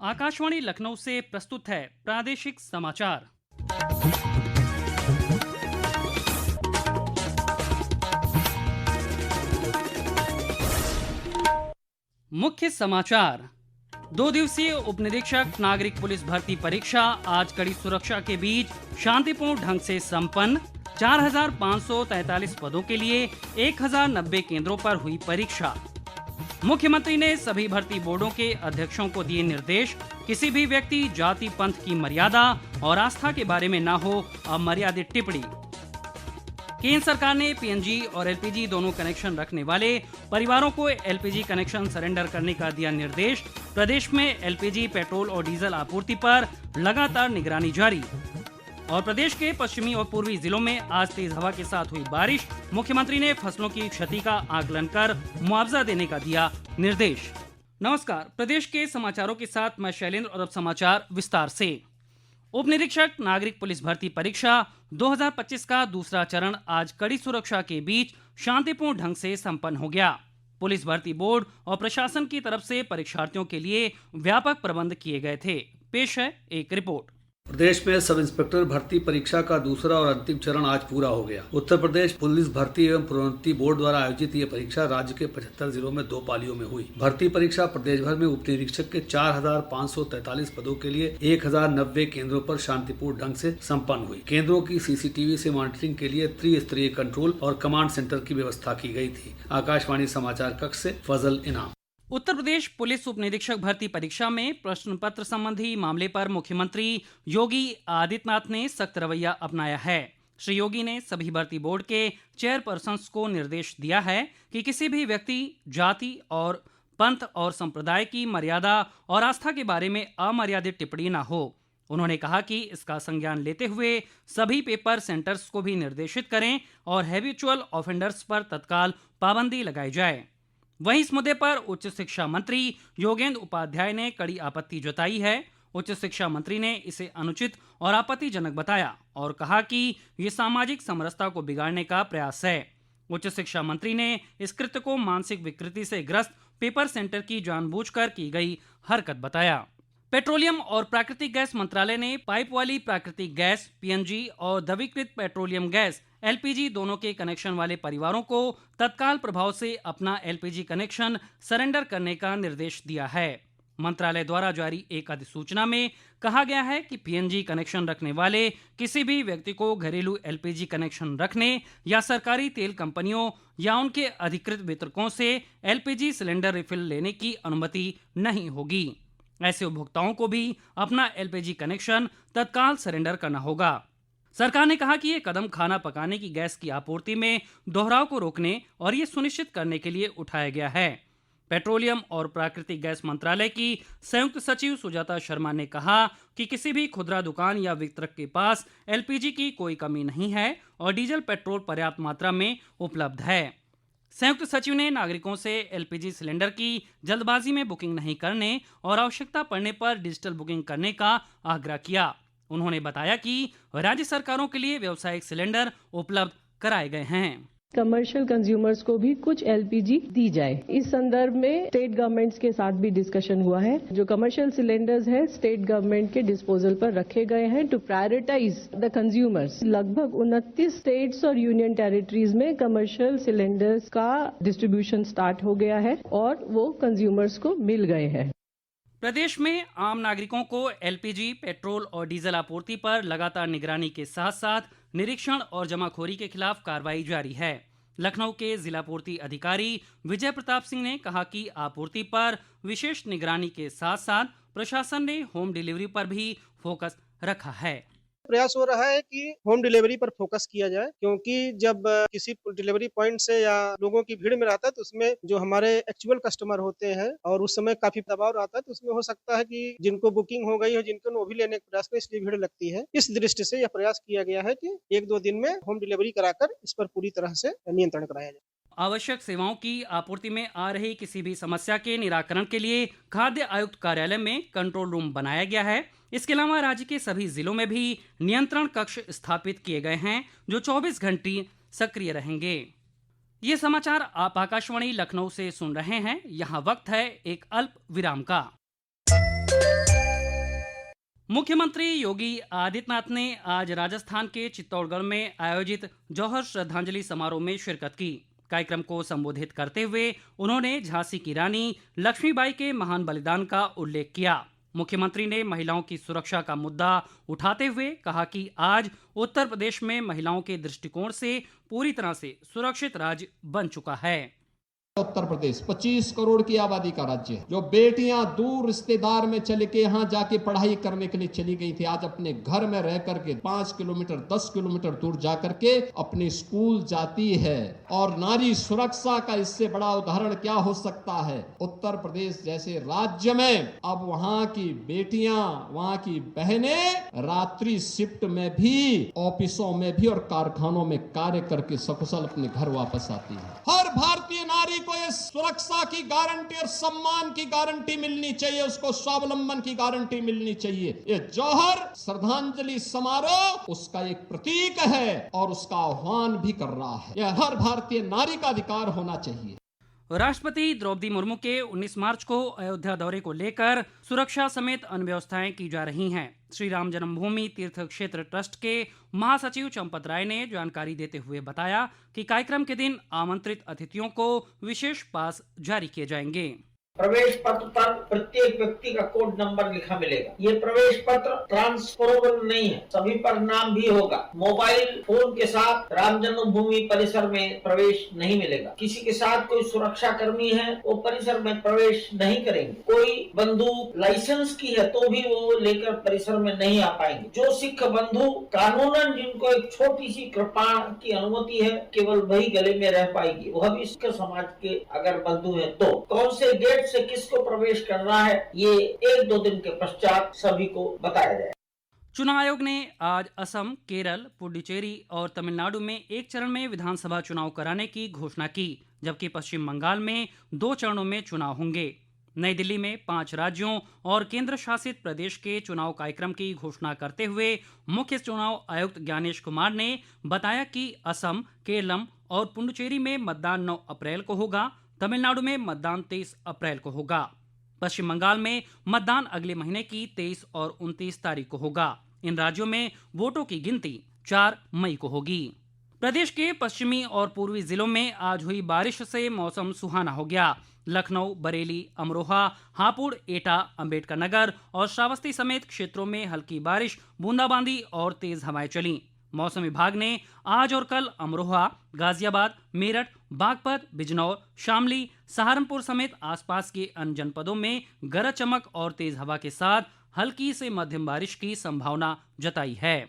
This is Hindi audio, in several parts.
आकाशवाणी लखनऊ से प्रस्तुत है प्रादेशिक समाचार। मुख्य समाचार। 2 दिवसीय उप निरीक्षक नागरिक पुलिस भर्ती परीक्षा आज कड़ी सुरक्षा के बीच शांतिपूर्ण ढंग से संपन्न। 4,543 पदों के लिए 1,090 केंद्रों पर हुई परीक्षा। मुख्यमंत्री ने सभी भर्ती बोर्डों के अध्यक्षों को दिए निर्देश, किसी भी व्यक्ति जाति पंथ की मर्यादा और आस्था के बारे में न हो अमर्यादित टिप्पणी। केंद्र सरकार ने पीएनजी और एलपीजी दोनों कनेक्शन रखने वाले परिवारों को एलपीजी कनेक्शन सरेंडर करने का दिया निर्देश। प्रदेश में एलपीजी, पेट्रोल और डीजल आपूर्ति पर लगातार निगरानी जारी। और प्रदेश के पश्चिमी और पूर्वी जिलों में आज तेज हवा के साथ हुई बारिश। मुख्यमंत्री ने फसलों की क्षति का आकलन कर मुआवजा देने का दिया निर्देश। नमस्कार, प्रदेश के समाचारों के साथ मैं शैलेंद्र और अब समाचार विस्तार से। उप निरीक्षक नागरिक पुलिस भर्ती परीक्षा 2025 का दूसरा चरण आज कड़ी सुरक्षा के बीच शांतिपूर्ण ढंग से संपन्न हो गया। पुलिस भर्ती बोर्ड और प्रशासन की तरफ से परीक्षार्थियों के लिए व्यापक प्रबंध किए गए थे। पेश है एक रिपोर्ट। प्रदेश में सब इंस्पेक्टर भर्ती परीक्षा का दूसरा और अंतिम चरण आज पूरा हो गया। उत्तर प्रदेश पुलिस भर्ती एवं प्रोन्नति बोर्ड द्वारा आयोजित ये परीक्षा राज्य के 75 जिलों में 2 पालियों में हुई। भर्ती परीक्षा प्रदेश भर में उप निरीक्षक के 4,543 पदों के लिए 1,090 केंद्रों पर शांतिपूर्ण ढंग से संपन्न हुई। केंद्रों की सीसीटीवी से मॉनिटरिंग के लिए त्रिस्तरीय कंट्रोल और कमांड सेंटर की व्यवस्था की गई थी। आकाशवाणी समाचार कक्ष से फजल इनाम। उत्तर प्रदेश पुलिस उप निरीक्षक भर्ती परीक्षा में प्रश्न पत्र संबंधी मामले पर मुख्यमंत्री योगी आदित्यनाथ ने सख्त रवैया अपनाया है। श्री योगी ने सभी भर्ती बोर्ड के चेयरपर्सन्स को निर्देश दिया है कि किसी भी व्यक्ति जाति और पंथ और संप्रदाय की मर्यादा और आस्था के बारे में अमर्यादित टिप्पणी न हो। उन्होंने कहा कि इसका संज्ञान लेते हुए सभी पेपर सेंटर्स को भी निर्देशित करें और हैबिचुअल ऑफेंडर्स पर तत्काल पाबंदी लगाई जाए। वहीं इस मुद्दे पर उच्च शिक्षा मंत्री योगेंद्र उपाध्याय ने कड़ी आपत्ति जताई है। उच्च शिक्षा मंत्री ने इसे अनुचित और आपत्तिजनक बताया और कहा कि ये सामाजिक समरसता को बिगाड़ने का प्रयास है। उच्च शिक्षा मंत्री ने इस कृत्य को मानसिक विकृति से ग्रस्त पेपर सेंटर की जानबूझकर की गई हरकत बताया। पेट्रोलियम और प्राकृतिक गैस मंत्रालय ने पाइप वाली प्राकृतिक गैस पीएनजी और द्रवीकृत पेट्रोलियम गैस एलपीजी दोनों के कनेक्शन वाले परिवारों को तत्काल प्रभाव से अपना एलपीजी कनेक्शन सरेंडर करने का निर्देश दिया है। मंत्रालय द्वारा जारी एक अधिसूचना में कहा गया है कि पीएनजी कनेक्शन रखने वाले किसी भी व्यक्ति को घरेलू एलपीजी कनेक्शन रखने या सरकारी तेल कंपनियों या उनके अधिकृत वितरकों से एलपीजी सिलेंडर रिफिल लेने की अनुमति नहीं होगी। ऐसे उपभोक्ताओं को भी अपना एलपीजी कनेक्शन तत्काल सरेंडर करना होगा। सरकार ने कहा कि ये कदम खाना पकाने की गैस की आपूर्ति में दोहराव को रोकने और ये सुनिश्चित करने के लिए उठाया गया है। पेट्रोलियम और प्राकृतिक गैस मंत्रालय की संयुक्त सचिव सुजाता शर्मा ने कहा कि किसी भी खुदरा दुकान या वितरक के पास एलपीजी की कोई कमी नहीं है और डीजल पेट्रोल पर्याप्त मात्रा में उपलब्ध है। संयुक्त सचिव ने नागरिकों से एलपीजी सिलेंडर की जल्दबाजी में बुकिंग नहीं करने और आवश्यकता पड़ने पर डिजिटल बुकिंग करने का आग्रह किया। उन्होंने बताया कि राज्य सरकारों के लिए व्यावसायिक सिलेंडर उपलब्ध कराए गए हैं। कमर्शियल कंज्यूमर्स को भी कुछ एलपीजी दी जाए। इस संदर्भ में स्टेट गवर्नमेंट्स के साथ भी डिस्कशन हुआ है। जो कमर्शियल सिलेंडर्स है स्टेट गवर्नमेंट के डिस्पोजल पर रखे गए हैं टू प्रायोरिटाइज द कंज्यूमर्स। लगभग 29 स्टेट्स और यूनियन टेरिटरीज में कमर्शियल सिलेंडर्स का डिस्ट्रीब्यूशन स्टार्ट हो गया है और वो कंज्यूमर्स को मिल गए हैं। प्रदेश में आम नागरिकों को एलपीजी, पेट्रोल और डीजल आपूर्ति पर लगातार निगरानी के साथ साथ निरीक्षण और जमाखोरी के खिलाफ कार्रवाई जारी है। लखनऊ के जिला पूर्ति अधिकारी विजय प्रताप सिंह ने कहा कि आपूर्ति पर विशेष निगरानी के साथ साथ प्रशासन ने होम डिलीवरी पर भी फोकस रखा है। प्रयास हो रहा है कि होम डिलीवरी पर फोकस किया जाए, क्योंकि जब किसी डिलीवरी पॉइंट से या लोगों की भीड़ में रहता है तो उसमें जो हमारे एक्चुअल कस्टमर होते हैं और उस समय काफी दबाव रहता है, तो उसमें हो सकता है कि जिनको बुकिंग हो गई हो जिनको वो भी लेने का प्रयास करें, इसलिए भीड़ लगती है। इस दृष्टि से यह प्रयास किया गया है कि 1-2 दिन में होम डिलीवरी कराकर इस पर पूरी तरह से नियंत्रण कराया जाए। आवश्यक सेवाओं की आपूर्ति में आ रही किसी भी समस्या के निराकरण के लिए खाद्य आयुक्त कार्यालय में कंट्रोल रूम बनाया गया है। इसके अलावा राज्य के सभी जिलों में भी नियंत्रण कक्ष स्थापित किए गए हैं जो 24 घंटे सक्रिय रहेंगे। ये समाचार आप आकाशवाणी लखनऊ से सुन रहे हैं। यहाँ वक्त है एक अल्प विराम का। मुख्यमंत्री योगी आदित्यनाथ ने आज राजस्थान के चित्तौड़गढ़ में आयोजित जौहर श्रद्धांजलि समारोह में शिरकत की। कार्यक्रम को संबोधित करते हुए उन्होंने झांसी की रानी लक्ष्मीबाई के महान बलिदान का उल्लेख किया। मुख्यमंत्री ने महिलाओं की सुरक्षा का मुद्दा उठाते हुए कहा कि आज उत्तर प्रदेश में महिलाओं के दृष्टिकोण से पूरी तरह से सुरक्षित राज्य बन चुका है। उत्तर प्रदेश 25 करोड़ की आबादी का राज्य है। जो बेटियां दूर रिश्तेदार में चले के यहाँ जाके पढ़ाई करने के लिए चली गई थी, आज अपने घर में रह करके 5 किलोमीटर 10 किलोमीटर दूर जा करके अपने स्कूल जाती है। और नारी सुरक्षा का इससे बड़ा उदाहरण क्या हो सकता है। उत्तर प्रदेश जैसे राज्य में अब वहाँ की बेटियां, वहाँ की बहनें रात्रि शिफ्ट में भी, ऑफिसों में भी और कारखानों में कार्य करके सकुशल अपने घर वापस आती है। हर भारतीय नारी को ये सुरक्षा की गारंटी और सम्मान की गारंटी मिलनी चाहिए, उसको स्वावलंबन की गारंटी मिलनी चाहिए। ये जौहर श्रद्धांजलि समारोह उसका एक प्रतीक है और उसका आह्वान भी कर रहा है। यह हर भारतीय नारी का अधिकार होना चाहिए। राष्ट्रपति द्रौपदी मुर्मू के 19 मार्च को अयोध्या दौरे को लेकर सुरक्षा समेत अन्य व्यवस्थाएं की जा रही हैं। श्री राम जन्मभूमि तीर्थ क्षेत्र ट्रस्ट के महासचिव चंपत राय ने जानकारी देते हुए बताया कि कार्यक्रम के दिन आमंत्रित अतिथियों को विशेष पास जारी किए जाएंगे। प्रवेश पत्र पर प्रत्येक व्यक्ति का कोड नंबर लिखा मिलेगा। ये प्रवेश पत्र ट्रांसफरेबल नहीं है, सभी पर नाम भी होगा। मोबाइल फोन के साथ राम जन्मभूमि परिसर में प्रवेश नहीं मिलेगा। किसी के साथ कोई सुरक्षा कर्मी है वो परिसर में प्रवेश नहीं करेंगे। कोई बंदूक लाइसेंस की है तो भी वो लेकर परिसर में नहीं आ पाएंगे। जो सिख बंधु कानूनन जिनको एक छोटी सी कृपाण की अनुमति है, केवल वही गले में रह पाएगी, वह भी सिख समाज के अगर बंधु है तो। कौन से गेट से किसको प्रवेश करना है ये 1-2 दिन के पश्चात सभी को बताया जाए। चुनाव आयोग ने आज असम, केरल, पुडुचेरी और तमिलनाडु में एक चरण में विधानसभा चुनाव कराने की घोषणा की, जबकि पश्चिम बंगाल में 2 चरणों में चुनाव होंगे। नई दिल्ली में 5 राज्यों और केंद्र शासित प्रदेश के चुनाव कार्यक्रम की घोषणा करते हुए मुख्य चुनाव आयुक्त ज्ञानेश कुमार ने बताया कि असम, केरलम और पुडुचेरी में मतदान 9 अप्रैल को होगा। तमिलनाडु में मतदान 23 अप्रैल को होगा। पश्चिम बंगाल में मतदान अगले महीने की 23 और 29 तारीख को होगा। इन राज्यों में वोटों की गिनती 4 मई को होगी। प्रदेश के पश्चिमी और पूर्वी जिलों में आज हुई बारिश से मौसम सुहाना हो गया। लखनऊ, बरेली, अमरोहा, हापुड़, एटा, अंबेडकर नगर और श्रावस्ती समेत क्षेत्रों में हल्की बारिश, बूंदाबांदी और तेज हवाएं चली। मौसम विभाग ने आज और कल अमरोहा, गाजियाबाद, मेरठ, बागपत, बिजनौर, शामली, सहारनपुर समेत आसपास के अन्य जनपदों में गरज चमक और तेज हवा के साथ हल्की से मध्यम बारिश की संभावना जताई है।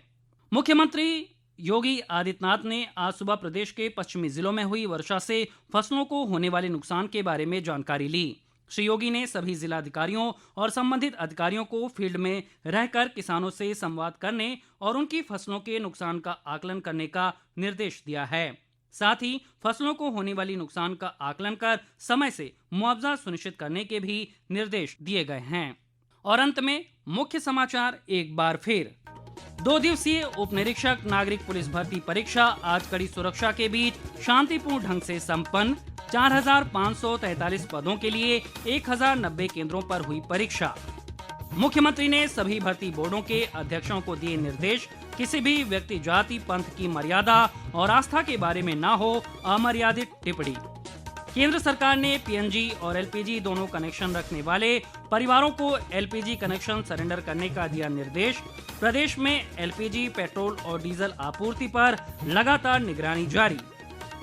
मुख्यमंत्री योगी आदित्यनाथ ने आज सुबह प्रदेश के पश्चिमी जिलों में हुई वर्षा से फसलों को होने वाले नुकसान के बारे में जानकारी ली। श्री योगी ने सभी जिलाधिकारियों और संबंधित अधिकारियों को फील्ड में रहकर किसानों से संवाद करने और उनकी फसलों के नुकसान का आकलन करने का निर्देश दिया है। साथ ही फसलों को होने वाली नुकसान का आकलन कर समय से मुआवजा सुनिश्चित करने के भी निर्देश दिए गए हैं। और अंत में मुख्य समाचार एक बार फिर। 2 दिवसीय उप निरीक्षक नागरिक पुलिस भर्ती परीक्षा आज कड़ी सुरक्षा के बीच शांतिपूर्ण ढंग से संपन्न। 4,543 पदों के लिए 1,090 केंद्रों पर हुई परीक्षा। मुख्यमंत्री ने सभी भर्ती बोर्डों के अध्यक्षों को दिए निर्देश, किसी भी व्यक्ति, जाति, पंथ की मर्यादा और आस्था के बारे में ना हो अमर्यादित टिप्पणी। केंद्र सरकार ने पीएनजी और एलपीजी दोनों कनेक्शन रखने वाले परिवारों को एलपीजी कनेक्शन सरेंडर करने का दिया निर्देश। प्रदेश में एलपीजी, पेट्रोल और डीजल आपूर्ति पर लगातार निगरानी जारी।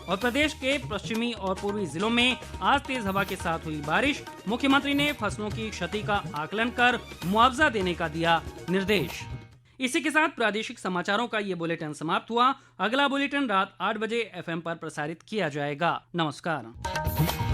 और प्रदेश के पश्चिमी और पूर्वी जिलों में आज तेज हवा के साथ हुई बारिश। मुख्यमंत्री ने फसलों की क्षति का आकलन कर मुआवजा देने का दिया निर्देश। इसी के साथ प्रादेशिक समाचारों का ये बुलेटिन समाप्त हुआ। अगला बुलेटिन रात 8 बजे एफएम पर प्रसारित किया जाएगा। नमस्कार।